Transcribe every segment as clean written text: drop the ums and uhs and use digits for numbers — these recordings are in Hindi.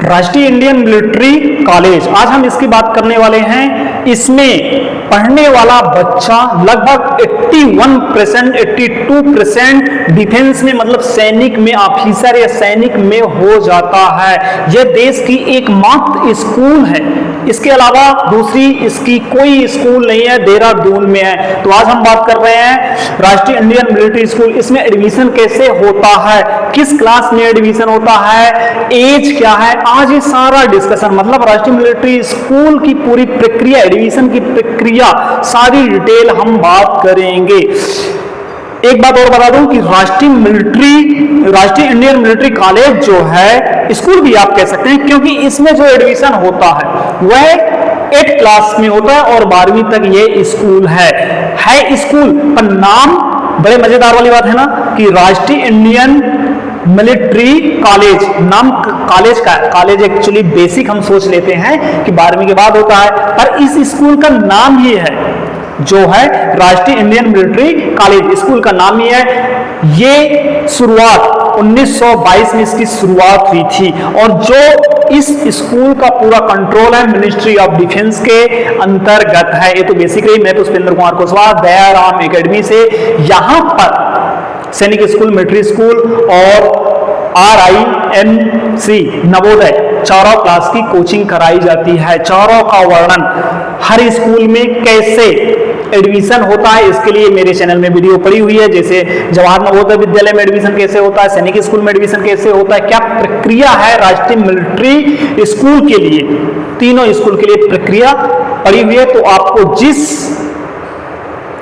राष्ट्रीय इंडियन मिलिट्री कॉलेज, आज हम इसकी बात करने वाले हैं। इसमें पढ़ने वाला बच्चा लगभग 81%, 82% डिफेंस में मतलब सैनिक में, ऑफिसर या सैनिक में हो जाता है। यह देश की एकमात्र स्कूल है, इसके अलावा दूसरी इसकी कोई स्कूल नहीं है, देहरादून में है। तो आज हम बात कर रहे हैं राष्ट्रीय इंडियन मिलिट्री स्कूल। इसमें एडमिशन कैसे होता है, किस क्लास में एडमिशन होता है, एज क्या है, आज ये सारा डिस्कशन मतलब राष्ट्रीय मिलिट्री स्कूल की पूरी प्रक्रिया, एडमिशन की प्रक्रिया, सारी डिटेल हम बात करेंगे। एक बात और बता दूं कि राष्ट्रीय इंडियन मिलिट्री कॉलेज जो है, स्कूल भी आप कह सकते हैं, क्योंकि इसमें जो एडमिशन होता है वह 8 क्लास में होता है और 12वीं तक ये स्कूल है स्कूल पर नाम बड़े मजेदार वाली बात है ना कि राष्ट्रीय इंडियन मिलिट्री कॉलेज नाम कॉलेज का, कॉलेज एक्चुअली बेसिक हम सोच लेते हैं कि 12वीं के बाद होता है, पर इस स्कूल का नाम ही है जो है राष्ट्रीय इंडियन मिलिट्री कॉलेज, स्कूल का नाम ही है। ये शुरुआत 1922 में इसकी शुरुआत हुई थी और जो इस स्कूल का पूरा कंट्रोल है मिनिस्ट्री ऑफ डिफेंस के अंतर्गत है। ये तो बेसिकली मैं पुष्पेंद्र कुमार कुशवाहा दयाराम एकेडमी से यहाँ पर सैनिक स्कूल, मिलिट्री स्कूल और RIMC नवोदय चारों क्लास की कोचिंग कराई जाती है। चारों का वर्णन हर स्कूल में कैसे एडमिशन होता है इसके लिए मेरे चैनल में वीडियो पड़ी हुई है, जैसे जवाहर नवोदय विद्यालय में एडमिशन कैसे होता है, सैनिक स्कूल में एडमिशन कैसे होता है, क्या प्रक्रिया है राष्ट्रीय मिलिट्री स्कूल के लिए, तीनों स्कूल के लिए प्रक्रिया पड़ी हुई है। तो आपको जिस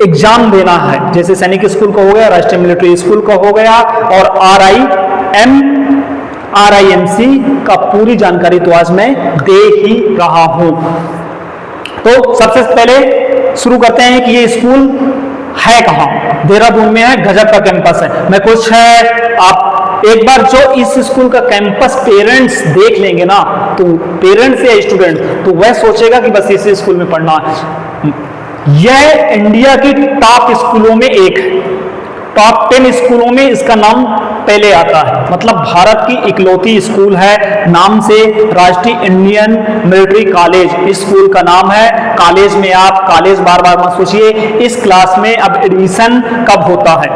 एग्जाम देना है, जैसे सैनिक स्कूल का हो गया, राष्ट्रीय मिलिट्री स्कूल का हो गया और RIMC का पूरी जानकारी तो आज मैं दे ही रहा हूं। तो सबसे पहले शुरू करते हैं कि ये स्कूल है कहां। देहरादून में है, गजब का कैंपस है। मैं कुछ है, आप एक बार जो इस स्कूल का कैंपस पेरेंट्स देख लेंगे ना, तो पेरेंट्स या स्टूडेंट तो वह सोचेगा कि बस इसी स्कूल में पढ़ना है। यह इंडिया की टॉप स्कूलों में एक, टॉप 10 स्कूलों में इसका नाम पहले आता है, मतलब भारत की इकलौती स्कूल है, नाम से राष्ट्रीय इंडियन मिलिट्री कॉलेज इस स्कूल का नाम है। कॉलेज में आप कॉलेज बार बार मत सोचिए, इस क्लास में अब एडमिशन कब होता है,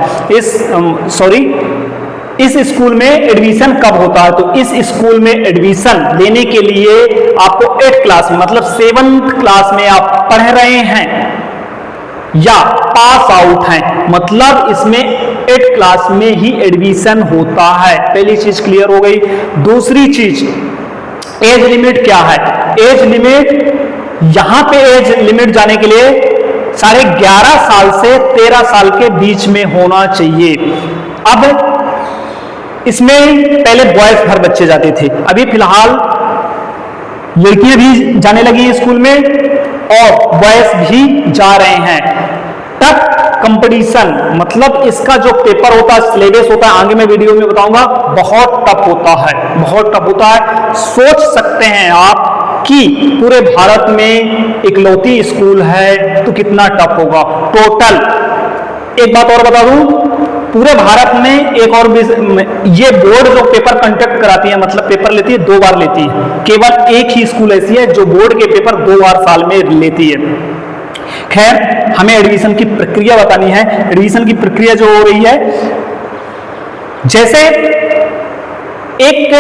इस स्कूल में एडमिशन कब होता है। तो इस स्कूल में एडमिशन लेने के लिए आपको 8 क्लास में मतलब 7th क्लास में आप पढ़ रहे हैं या पास आउट हैं, मतलब इसमें 8 क्लास में ही एडमिशन होता है। पहली चीज क्लियर हो गई। दूसरी चीज, एज लिमिट क्या है। एज लिमिट, यहां पे एज लिमिट जाने के लिए 11.5 साल से 13 साल के बीच में होना चाहिए। अब इसमें पहले बॉयज भर बच्चे जाते थे, अभी फिलहाल लड़कियां भी जाने लगी स्कूल में और बॉयज भी जा रहे हैं। टफ कंपटीशन मतलब इसका जो पेपर होता है, सिलेबस होता है, आगे मैं वीडियो में बताऊंगा, बहुत टफ होता है, बहुत टफ होता है। सोच सकते हैं आप कि पूरे भारत में इकलौती स्कूल है तो कितना टफ होगा। टोटल एक बात और बता दूं, पूरे भारत में एक और ये बोर्ड जो पेपर कंडक्ट कराती है, मतलब पेपर लेती है 2 बार लेती है, केवल एक ही स्कूल ऐसी है जो बोर्ड के पेपर 2 बार साल में लेती है। खैर, हमें एडमिशन की प्रक्रिया बतानी है। एडमिशन की प्रक्रिया जो हो रही है, जैसे एक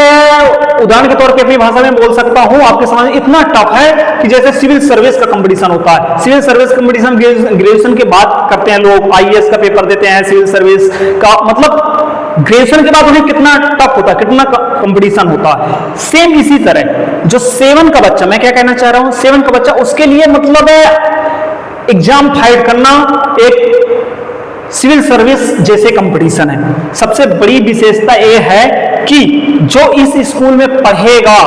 उदाहरण के तौर पे अपनी भाषा में बोल सकता हूं, आपके समझ इतना टफ है कि जैसे सिविल सर्विस का कंपटीशन होता है। सिविल सर्विस कंपटीशन ग्रेजुएशन के बाद करते हैं लोग, IAS का पेपर देते हैं, सिविल सर्विस का मतलब ग्रेजुएशन के बाद उन्हें कितना टफ होता है, कितना कंपटीशन होता है। सेम इसी तरह जो 7 का बच्चा, मैं क्या कहना चाह रहा हूं, 7 का बच्चा, उसके लिए मतलब एग्जाम फाइट करना एक सिविल सर्विस जैसे कंपटीशन है। सबसे बड़ी विशेषता यह है कि जो इस स्कूल में पढ़ेगा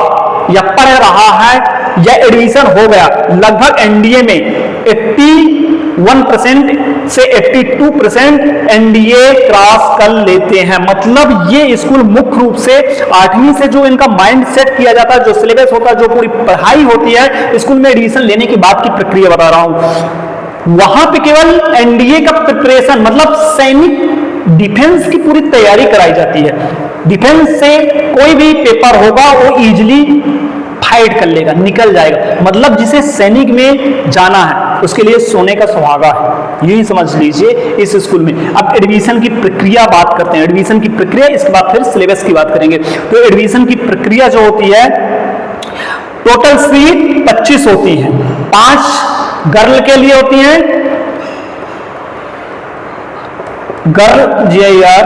या पढ़ रहा है या एडमिशन हो गया, लगभग एनडीए में 81% से 82% एनडीए क्रॉस कर लेते हैं। मतलब ये स्कूल मुख्य रूप से 8वीं से जो इनका माइंड सेट किया जाता है, जो सिलेबस होता है, जो पूरी पढ़ाई होती है स्कूल में एडमिशन लेने के बाद की प्रक्रिया बता रहा हूं। वहां पे केवल एनडीए का प्रिपरेशन मतलब सैनिक डिफेंस की पूरी तैयारी कराई जाती है। डिफेंस से कोई भी पेपर होगा वो इजीली फाइट कर लेगा, निकल जाएगा। मतलब जिसे सैनिक में जाना है उसके लिए सोने का सुहागा है, यही समझ लीजिए इस स्कूल में। अब एडमिशन की प्रक्रिया बात करते हैं, एडमिशन की प्रक्रिया, इसके बाद फिर सिलेबस की बात करेंगे। तो एडमिशन की प्रक्रिया जो होती है, टोटल सीट 25 होती हैं, 5 गर्ल के लिए होती हैं, गर्ल जी यार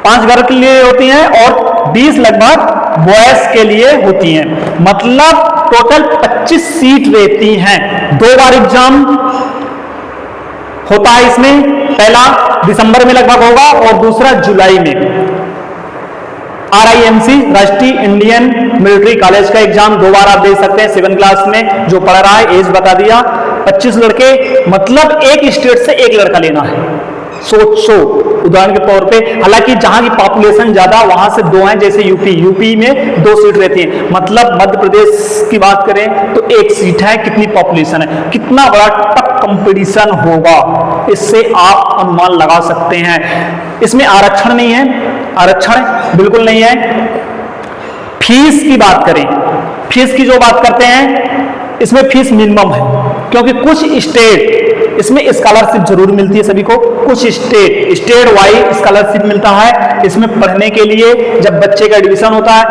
5 गर्ल के लिए होती हैं और 20 लगभग बॉयज के लिए होती हैं। मतलब टोटल 25 सीट रहती हैं। 2 बार एग्जाम होता है इसमें, पहला दिसंबर में लगभग होगा और दूसरा जुलाई में। RIMC राष्ट्रीय इंडियन मिलिट्री कॉलेज का एग्जाम 2 बार आप दे सकते हैं। 7 क्लास में जो पढ़ रहा है, एज बता दिया, 25 लड़के, मतलब एक स्टेट से एक लड़का लेना है। सोचो उदाहरण के तौर पे, हालांकि जहां की पॉपुलेशन ज्यादा वहां से 2 हैं, जैसे यूपी में 2 सीट रहती है। मतलब मध्य प्रदेश की बात करें तो 1 सीट है, कितनी पॉपुलेशन है, कितना बड़ा टफ कंपटीशन होगा, इससे आप अनुमान लगा सकते हैं। इसमें आरक्षण नहीं है, आरक्षण बिल्कुल नहीं है। फीस की बात करें, फीस की जो बात करते हैं, इसमें फीस मिनिमम है, क्योंकि कुछ स्टेट इसमें स्कॉलरशिप जरूर मिलती है सभी को, कुछ स्टेट वाइज स्कॉलरशिप मिलता है इसमें पढ़ने के लिए। जब बच्चे का एडमिशन होता है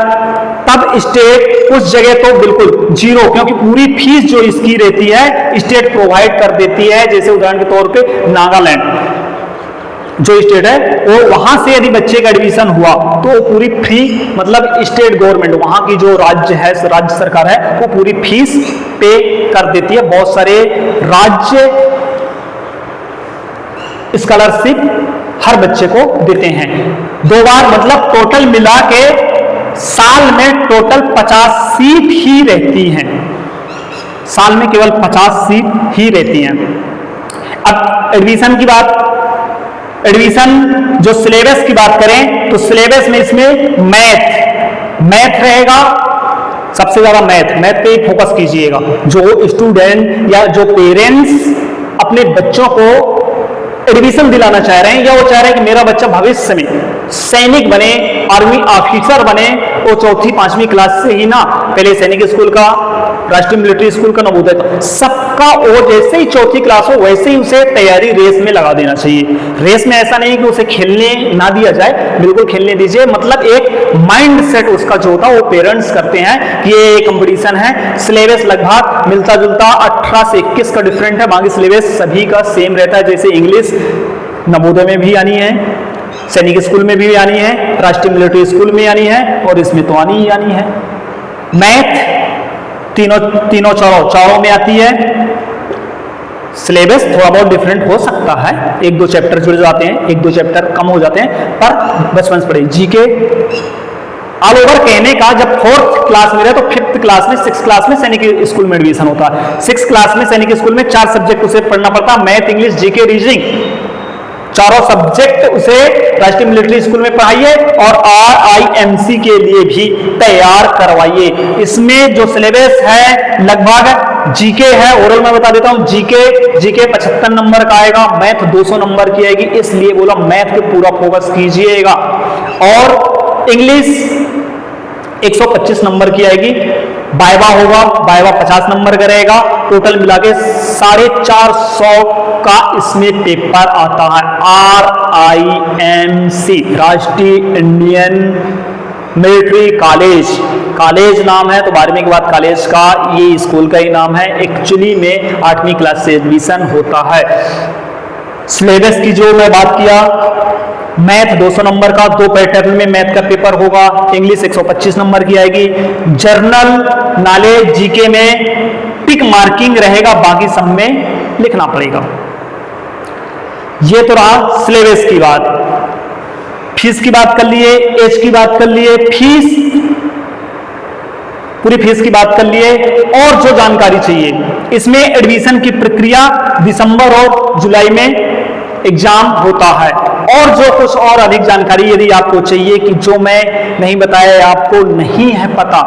तब स्टेट कुछ जगह तो बिल्कुल जीरो, क्योंकि पूरी फीस जो इसकी रहती है स्टेट प्रोवाइड कर देती है। जैसे उदाहरण के तौर पे नागालैंड जो स्टेट है, वो वहां से यदि बच्चे का एडमिशन हुआ तो वो पूरी फ्री, मतलब स्टेट गवर्नमेंट वहां की जो राज्य है, राज्य सरकार है, वो पूरी फीस पे कर देती है। बहुत सारे राज्य स्कॉलरशिप हर बच्चे को देते हैं। 2 बार, मतलब टोटल मिला के साल में टोटल 50 सीट ही रहती हैं, साल में केवल 50 सीट ही रहती हैं। अब एडमिशन की बात, एडमिशन जो सिलेबस की बात करें तो सिलेबस में इसमें मैथ रहेगा, सबसे ज्यादा मैथ पे ही फोकस कीजिएगा। जो स्टूडेंट या जो पेरेंट्स अपने बच्चों को एडमिशन दिलाना चाह रहे हैं, या वो चाह रहे हैं कि मेरा बच्चा भविष्य में सैनिक बने, आर्मी ऑफिसर बने, वो 4वीं 5वीं क्लास से ही ना, पहले सैनिक स्कूल का, राष्ट्रीय मिलिट्री स्कूल का, नवोदय का, सबका वो जैसे ही 4वीं क्लास हो वैसे ही उसे तैयारी रेस में लगा देना चाहिए। रेस में ऐसा नहीं कि उसे खेलने ना दिया जाए, बिल्कुल खेलने दीजिए। मतलब एक माइंड सेट उसका जो होता है वो पेरेंट्स करते हैं कि ये कंपटीशन है। सिलेबस लगभग मिलता जुलता 18 से 21 का डिफरेंट है, बाकी सिलेबस सभी का सेम रहता है। जैसे इंग्लिश नवोदय में भी आनी है, सैनिक स्कूल में भी आनी है, राष्ट्रीय मिलिट्री स्कूल में आनी है, और इसमें तो आनी ही आनी है। मैथ तीनों चारों में आती है। सिलेबस थोड़ा बहुत डिफरेंट हो सकता है, 1-2 चैप्टर जुड़ जाते हैं, 1-2 चैप्टर कम हो जाते हैं, पर बचपन से पढ़े। जीके ऑल ओवर कहने का, जब 4th क्लास में रहे तो 5th क्लास में, 6th क्लास में सैनिक स्कूल में एडमिशन होता है। 6th क्लास में सैनिक स्कूल में 4 सब्जेक्ट उसे पढ़ना पड़ता है, मैथ, इंग्लिश, जीके, रीजनिंग, चारों सब्जेक्ट उसे राष्ट्रीय मिलिट्री स्कूल में पढ़ाइए और RIMC के लिए भी तैयार करवाइए। इसमें जो सिलेबस है लगभग जीके है, ओरल में बता देता हूं, जीके 75 नंबर का आएगा, मैथ 200 नंबर की आएगी, इसलिए बोला मैथ पे पूरा फोकस कीजिएगा। और इंग्लिश 125 नंबर की आएगी, वाइवा होगा, वाइवा 50 नंबर का रहेगा, टोटल मिला के 450 का इसमें पेपर आता है। RIMC राष्ट्रीय इंडियन मिलिट्री कॉलेज नाम है, तो 12वीं के बाद कॉलेज का, ये स्कूल का ही नाम है। एक्चुअली में 8वीं क्लास से एडमिशन होता है। सिलेबस की जो मैं बात किया, मैथ 200 नंबर का, 2 पैटर्न में मैथ का पेपर होगा, इंग्लिश 125 नंबर की आएगी, जर्नल नॉलेज जीके में टिक मार्किंग रहेगा, बाकी सब में लिखना पड़ेगा। ये तो रहा सिलेबस की बात। फीस की बात कर लिए, एज की बात कर लिए, पूरी फीस की बात कर लिए। और जो जानकारी चाहिए, इसमें एडमिशन की प्रक्रिया दिसंबर और जुलाई में एग्जाम होता है। और जो कुछ और अधिक जानकारी यदि आपको चाहिए कि जो मैं नहीं बताया, आपको नहीं है पता,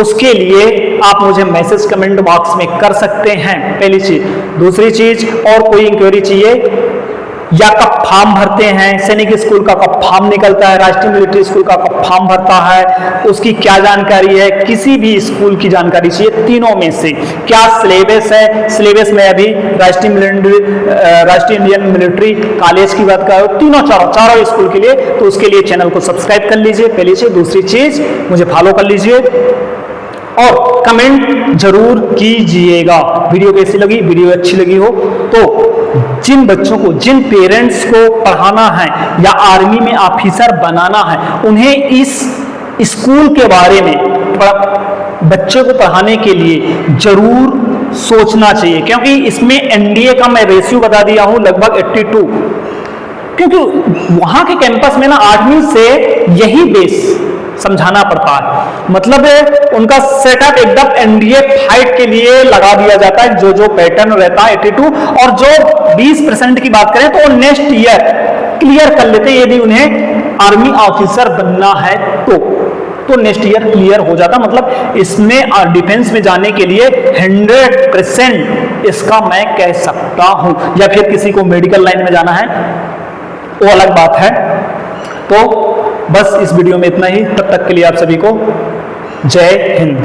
उसके लिए आप मुझे मैसेज कमेंट बॉक्स में कर सकते हैं, पहली चीज। दूसरी चीज, और कोई इंक्वायरी चाहिए या कब फॉर्म भरते हैं, सैनिक स्कूल का कब फॉर्म निकलता है, राष्ट्रीय मिलिट्री स्कूल का कब फॉर्म भरता है, उसकी क्या जानकारी है, किसी भी स्कूल की जानकारी चाहिए, तीनों में से क्या सिलेबस है, सिलेबस में अभी राष्ट्रीय इंडियन मिलिट्री कॉलेज की बात करो, तीनों चारों स्कूल के लिए, तो उसके लिए चैनल को सब्सक्राइब कर लीजिए पहली चीज। दूसरी चीज, मुझे फॉलो कर लीजिए और कमेंट जरूर कीजिएगा। वीडियो कैसी लगी, वीडियो अच्छी लगी हो तो जिन बच्चों को, जिन पेरेंट्स को पढ़ाना है या आर्मी में ऑफिसर बनाना है, उन्हें इस स्कूल के बारे में बच्चे को पढ़ाने के लिए जरूर सोचना चाहिए, क्योंकि इसमें एनडीए का मैं रेशियो बता दिया हूं लगभग 82, क्योंकि वहां के कैंपस में ना 8वीं से यही बेस समझाना पड़ता है, मतलब उनका सेटअप एकदम एनडीए फाइट के लिए लगा दिया जाता है, जो पैटर्न रहता है 82, और जो 20% की बात करें तो नेक्स्ट ईयर क्लियर कर लेते यदि उन्हें आर्मी ऑफिसर बनना है तो नेक्स्ट ईयर क्लियर हो जाता। मतलब इसमें डिफेंस में जाने के लिए 100% इसका मैं कह सकता हूं, या फिर किसी को मेडिकल लाइन में जाना है वो अलग बात है। तो बस इस वीडियो में इतना ही, तब तक के लिए आप सभी को जय हिंद।